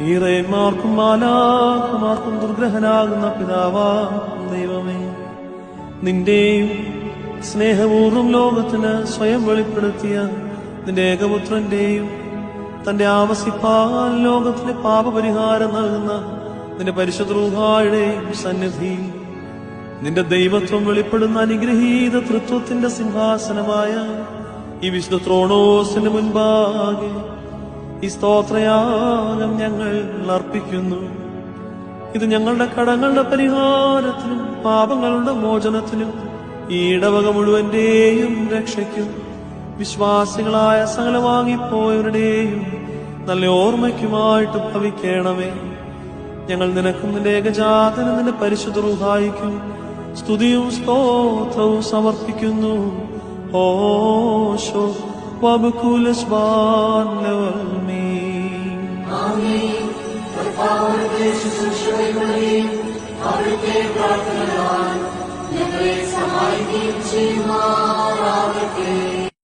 ഈറേന്മാർക്കും മാലാഖമാർക്കും ദുർഗ്രഹനാകുന്ന പിതാവാം ദൈവമേ, നിന്റെയും സ്നേഹപൂർവ്വം ലോകത്തിന് സ്വയം വെളിപ്പെടുത്തിയ നിന്റെ ഏകപുത്രന്റെയും തന്റെ ആവസിപ്പാൽ ലോകത്തിന് പാപപരിഹാരം നൽകുന്ന നിന്റെ പരിശുദ്ധ റൂഹായുടെയും സന്നിധി നിന്റെ ദൈവത്വം വെളിപ്പെടുന്ന അനുഗ്രഹീത തൃത്വത്തിന്റെ സിംഹാസനമായ ഈ വിശുദ്ധ ത്രോണോസിന് മുൻപാകെ ഈ സ്തോത്രയാഗം ഞങ്ങൾ അർപ്പിക്കുന്നു. ഇത് ഞങ്ങളുടെ കടങ്ങളുടെ പരിഹാരത്തിനും പാപങ്ങളുടെ മോചനത്തിനും ഈ ഇടവക മുഴുവന്റെയും രക്ഷയ്ക്കും വിശ്വാസികളായ സകല വാങ്ങിപ്പോയവരുടെയും നല്ല ഓർമ്മയ്ക്കുമായിട്ട് ഭവിക്കണമേ. ഞങ്ങൾ നിനക്കും നിന്റെ ഏകജാതനും നിന്റെ പരിശുദ്ധ റൂഹായിക്കും സ്തുതിയും സ്തോത്രവും സമർപ്പിക്കുന്നു. ഓശോ വബകുലസ്ബാൻ ലവൽമീൻ. ആമേൻ. കർത്താവിന്റെ ശുശ്രൂഷകളിലൂടെ അവിടുത്തെ പ്രാർത്ഥനകളാൽ ഞങ്ങളെ സഹായിക്കുകയും ചെയ്യുമാറാകട്ടെ.